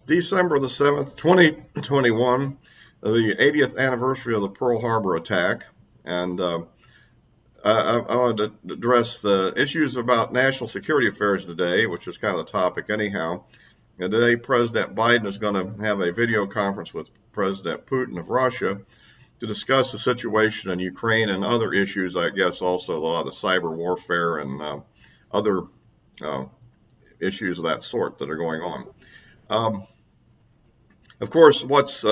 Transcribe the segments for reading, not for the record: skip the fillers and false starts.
December the 7th, 2021, the 80th anniversary of the Pearl Harbor attack. And I wanted to address the issues about national security affairs today, which is kind of the topic anyhow. And today, President Biden is going to have a video conference with President Putin of Russia to discuss the situation in Ukraine and other issues, I guess also a lot of the cyber warfare and other uh, issues of that sort that are going on. Um, of course, what's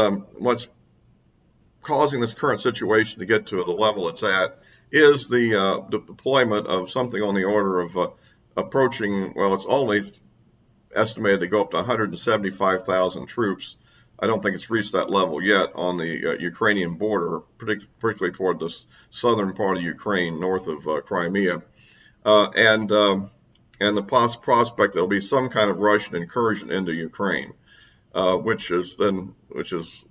causing this current situation to get to the level it's at is the deployment of something on the order of approaching, well, it's always estimated to go up to 175,000 troops. I don't think it's reached that level yet on the Ukrainian border, particularly toward the southern part of Ukraine, north of Crimea, and the prospect that there'll be some kind of Russian incursion into Ukraine. Which is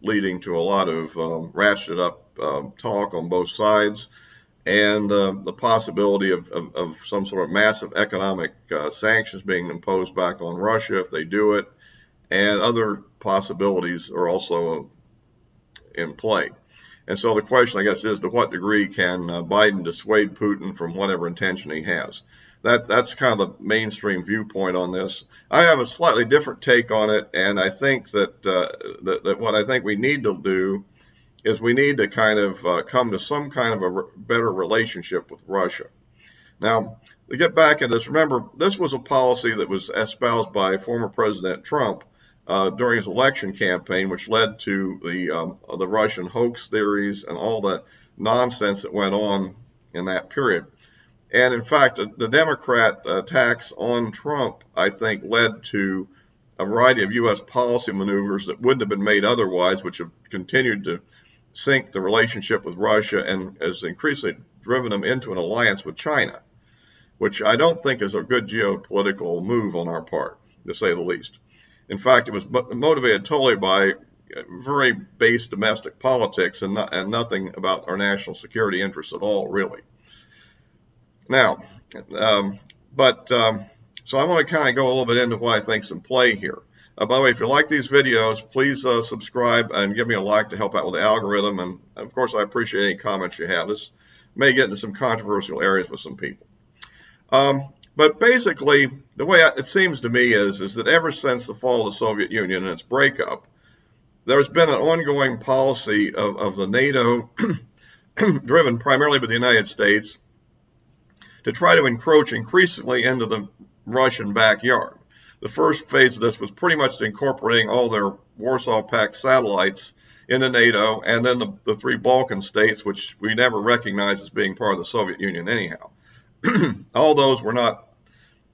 leading to a lot of ratcheted up talk on both sides, and the possibility of some sort of massive economic sanctions being imposed back on Russia if they do it, and other possibilities are also in play. And so the question, I guess, is to what degree can Biden dissuade Putin from whatever intention he has? That's kind of the mainstream viewpoint on this. I have a slightly different take on it, and I think that what I think we need to do is we need to kind of come to some kind of a better relationship with Russia. Now, to get back at this, remember, this was a policy that was espoused by former President Trump during his election campaign, which led to the Russian hoax theories and all the nonsense that went on in that period. And in fact, the Democrat attacks on Trump, I think, led to a variety of U.S. policy maneuvers that wouldn't have been made otherwise, which have continued to sink the relationship with Russia and has increasingly driven them into an alliance with China, which I don't think is a good geopolitical move on our part, to say the least. In fact, it was motivated totally by very base domestic politics and nothing about our national security interests at all, really. Now, so I want to kind of go a little bit into what I think's in play here. By the way, if you like these videos, please subscribe and give me a like to help out with the algorithm. And of course, I appreciate any comments you have. This may get into some controversial areas with some people. But basically, the way it seems to me is that ever since the fall of the Soviet Union and its breakup, there's been an ongoing policy of the NATO, driven primarily by the United States, to try to encroach increasingly into the Russian backyard. The first phase of this was pretty much incorporating all their Warsaw Pact satellites into NATO, and then the three Balkan states, which we never recognized as being part of the Soviet Union anyhow. All those were not,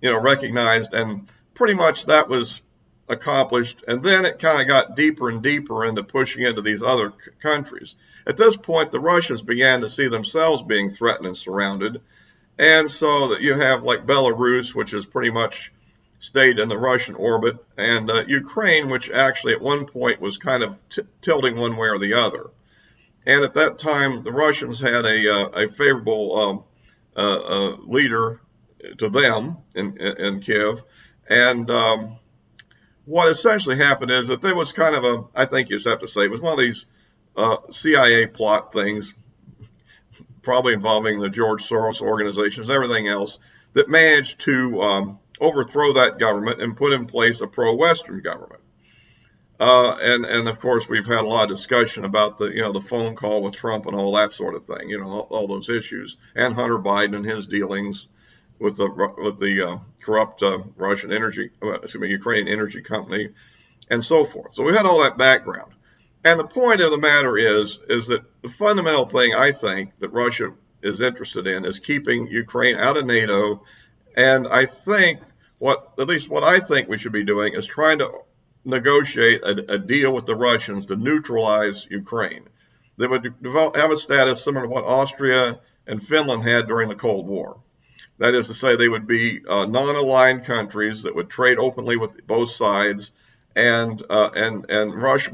recognized, and pretty much that was accomplished. And then it kind of got deeper and deeper into pushing into these other countries. At this point, the Russians began to see themselves being threatened and surrounded. And so that you have like Belarus, which has pretty much stayed in the Russian orbit, and Ukraine, which actually at one point was kind of tilting one way or the other. And at that time, the Russians had a favorable leader to them in Kiev. And what essentially happened is that there was kind of I think you just have to say, it was one of these CIA plot things, probably involving the George Soros organizations, everything else, that managed to overthrow that government and put in place a pro-Western government. And of course, we've had a lot of discussion about the phone call with Trump and all that sort of thing, all those issues, and Hunter Biden and his dealings with the corrupt Ukrainian energy company, and so forth. So we had all that background. And the point of the matter is that the fundamental thing I think that Russia is interested in is keeping Ukraine out of NATO. And I think at least what I think we should be doing is trying to negotiate a deal with the Russians to neutralize Ukraine. They would have a status similar to what Austria and Finland had during the Cold War. That is to say, they would be non-aligned countries that would trade openly with both sides. And Russia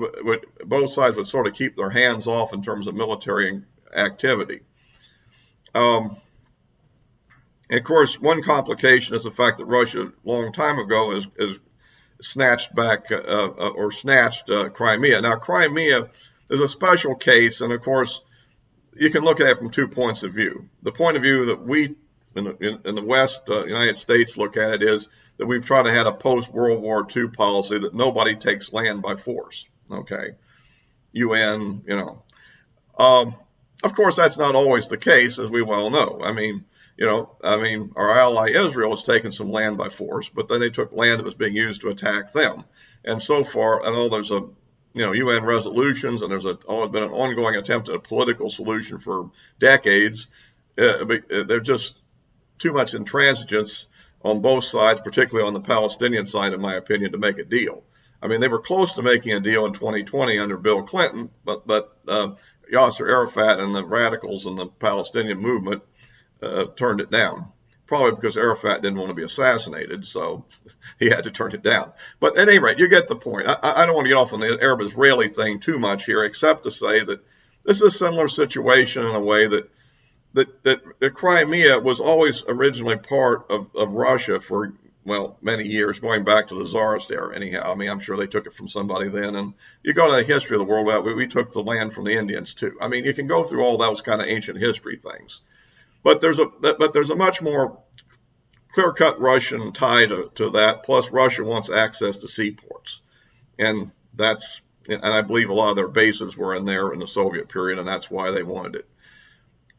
both sides would sort of keep their hands off in terms of military activity. And of course, one complication is the fact that Russia, a long time ago, is snatched back or snatched Crimea. Now, Crimea is a special case, and of course, you can look at it from 2 points of view. The point of view that we in the West, United States, look at it is that we've tried to have a post-World War II policy that nobody takes land by force. Okay, UN, Of course, that's not always the case, as we well know. Our ally Israel has taken some land by force, but then they took land that was being used to attack them. And so far, I know there's UN resolutions, and there's always been an ongoing attempt at a political solution for decades. There's just too much intransigence on both sides, particularly on the Palestinian side, in my opinion, to make a deal. They were close to making a deal in 2020 under Bill Clinton, but Yasser Arafat and the radicals in the Palestinian movement turned it down. Probably because Arafat didn't want to be assassinated, so he had to turn it down. But at any rate, you get the point. I don't want to get off on the Arab-Israeli thing too much here, except to say that this is a similar situation in a way that Crimea was always originally part of Russia for, many years, going back to the Tsarist era anyhow. I'm sure they took it from somebody then. And you go to the history of the world, we took the land from the Indians too. You can go through all those kind of ancient history things. But there's a much more clear-cut Russian tie to that. Plus, Russia wants access to seaports. And I believe a lot of their bases were in there in the Soviet period, and that's why they wanted it.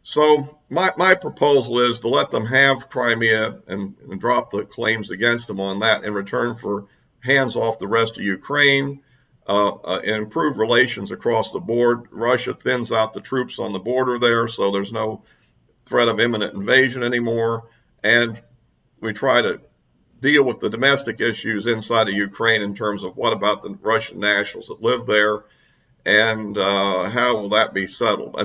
So my proposal is to let them have Crimea and drop the claims against them on that in return for hands off the rest of Ukraine, and improve relations across the board. Russia thins out the troops on the border there, so there's no threat of imminent invasion anymore. And we try to deal with the domestic issues inside of Ukraine in terms of what about the Russian nationals that live there, and how will that be settled?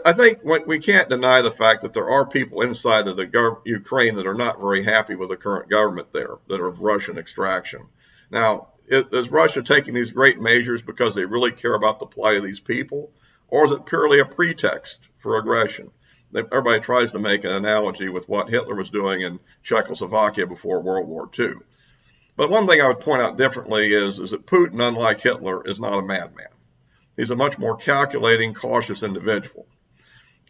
I think we can't deny the fact that there are people inside of the Ukraine that are not very happy with the current government there, that are of Russian extraction. Now, is Russia taking these great measures because they really care about the plight of these people, or is it purely a pretext for aggression? Everybody tries to make an analogy with what Hitler was doing in Czechoslovakia before World War II. But one thing I would point out differently is that Putin, unlike Hitler, is not a madman. He's a much more calculating, cautious individual.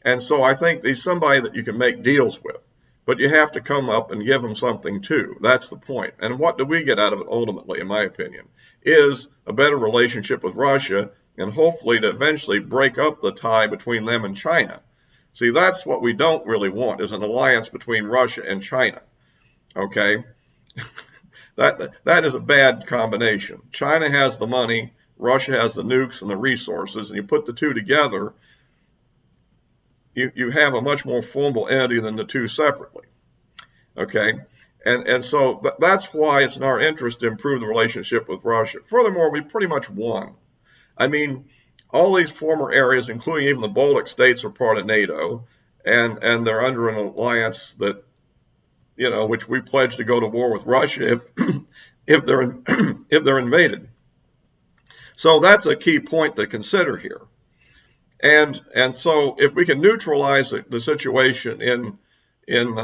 And so I think he's somebody that you can make deals with, but you have to come up and give him something too. That's the point. And what do we get out of it ultimately, in my opinion, is a better relationship with Russia, and hopefully to eventually break up the tie between them and China. See, that's what we don't really want, is an alliance between Russia and China. Okay? That is a bad combination. China has the money, Russia has the nukes and the resources, and you put the two together, you have a much more formidable entity than the two separately. Okay? And so that's why it's in our interest to improve the relationship with Russia. Furthermore, we pretty much won. All these former areas, including even the Baltic states, are part of NATO, and they're under an alliance that, which we pledge to go to war with Russia if they're invaded. So that's a key point to consider here. And so if we can neutralize the situation in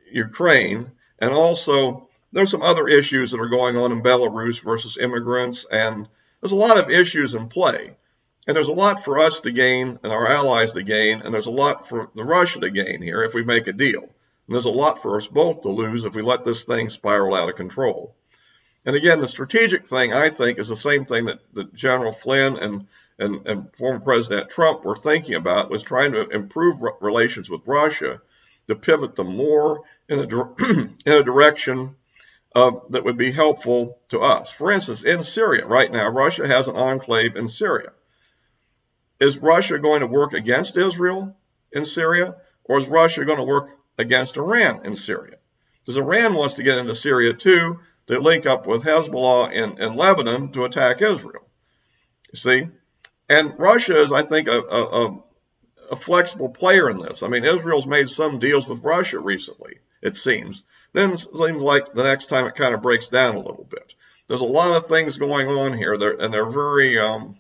Ukraine, and also there's some other issues that are going on in Belarus versus immigrants, and there's a lot of issues in play. And there's a lot for us to gain and our allies to gain, and there's a lot for the Russia to gain here if we make a deal. And there's a lot for us both to lose if we let this thing spiral out of control. And again, the strategic thing, I think, is the same thing that General Flynn and former President Trump were thinking about, was trying to improve relations with Russia to pivot them more in a direction that would be helpful to us. For instance, in Syria right now, Russia has an enclave in Syria. Is Russia going to work against Israel in Syria, or is Russia going to work against Iran in Syria? Because Iran wants to get into Syria too, to link up with Hezbollah in Lebanon to attack Israel. You see? And Russia is, I think, a flexible player in this. Israel's made some deals with Russia recently, it seems. Then it seems like the next time it kind of breaks down a little bit. There's a lot of things going on here, and they're very very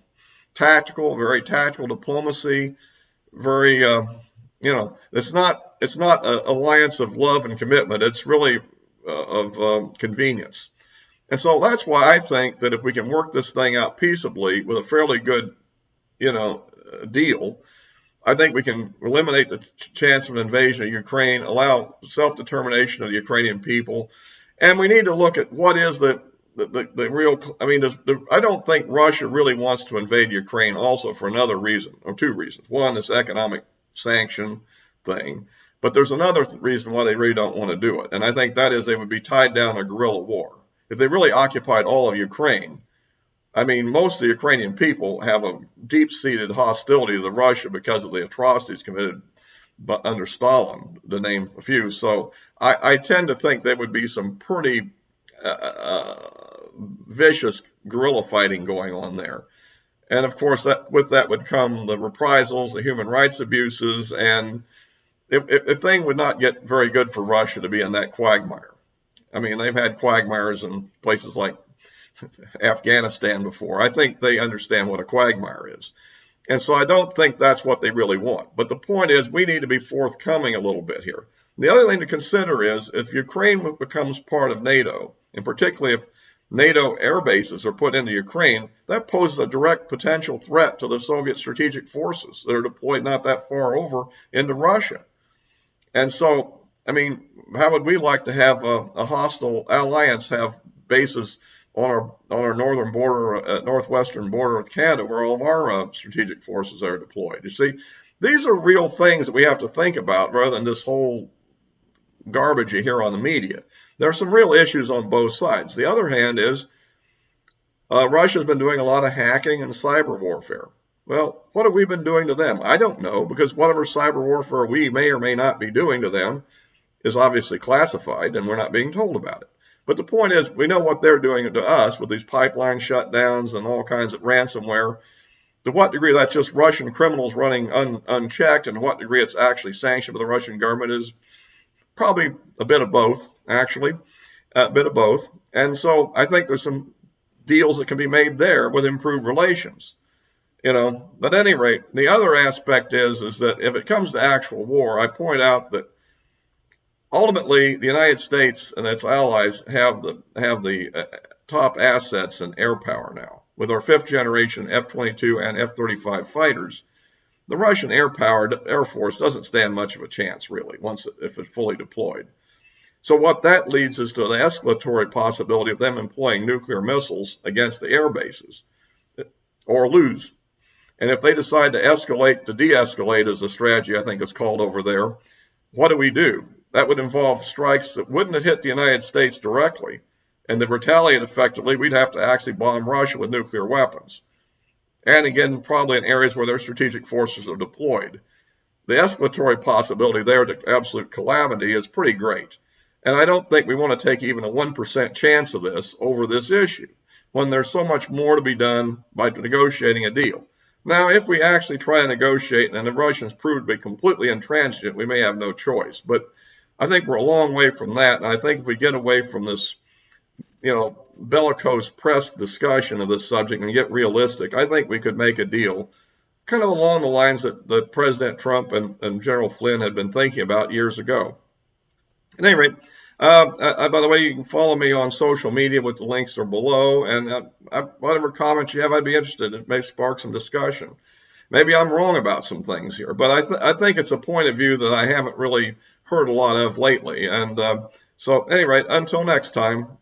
tactical diplomacy, it's not an alliance of love and commitment. It's really convenience. And so that's why I think that if we can work this thing out peaceably with a fairly good, deal, I think we can eliminate the chance of an invasion of Ukraine, allow self-determination of the Ukrainian people, and we need to look at what is the real. I mean, I don't think Russia really wants to invade Ukraine. Also, for another reason or two reasons. One, this economic sanction thing, but there's another reason why they really don't want to do it, and I think that is they would be tied down in a guerrilla war if they really occupied all of Ukraine. I mean, most of the Ukrainian people have a deep-seated hostility to Russia because of the atrocities committed under Stalin, to name a few. So I tend to think there would be some pretty vicious guerrilla fighting going on there. And of course, with that would come the reprisals, the human rights abuses, and the thing would not get very good for Russia to be in that quagmire. I mean, they've had quagmires in places like Afghanistan before. I think they understand what a quagmire is. And so I don't think that's what they really want. But the point is, we need to be forthcoming a little bit here. The other thing to consider is if Ukraine becomes part of NATO, and particularly if NATO air bases are put into Ukraine, that poses a direct potential threat to the Soviet strategic forces that are deployed not that far over into Russia. And so, I mean, how would we like to have a hostile alliance have bases on our northern border, northwestern border with Canada, where all of our strategic forces are deployed? You see, these are real things that we have to think about rather than this whole garbage you hear on the media. There are some real issues on both sides. The other hand is Russia's been doing a lot of hacking and cyber warfare. Well, what have we been doing to them? I don't know, because whatever cyber warfare we may or may not be doing to them is obviously classified, and we're not being told about it. But the point is, we know what they're doing to us with these pipeline shutdowns and all kinds of ransomware. To what degree that's just Russian criminals running unchecked, and to what degree it's actually sanctioned by the Russian government is probably a bit of both, actually, a bit of both. And so I think there's some deals that can be made there with improved relations. But at any rate, the other aspect is that if it comes to actual war, I point out that ultimately, the United States and its allies have the top assets in air power now. With our fifth generation F-22 and F-35 fighters, the Russian air force doesn't stand much of a chance, really, if it's fully deployed. So what that leads us to the escalatory possibility of them employing nuclear missiles against the air bases, or lose. And if they decide to escalate to de-escalate, as the strategy I think is called over there, what do? That would involve strikes that wouldn't have hit the United States directly. And to retaliate effectively, we'd have to actually bomb Russia with nuclear weapons. And again, probably in areas where their strategic forces are deployed. The escalatory possibility there to absolute calamity is pretty great. And I don't think we want to take even a 1% chance of this over this issue, when there's so much more to be done by negotiating a deal. Now, if we actually try to negotiate and the Russians prove to be completely intransigent, we may have no choice. But I think we're a long way from that. And I think if we get away from this, bellicose press discussion of this subject and get realistic, I think we could make a deal kind of along the lines that President Trump and General Flynn had been thinking about years ago. At any rate, by the way, you can follow me on social media with the links are below, and whatever comments you have, I'd be interested. It may spark some discussion. Maybe I'm wrong about some things here, but I think it's a point of view that I haven't really heard a lot of lately. And so, at any rate, until next time,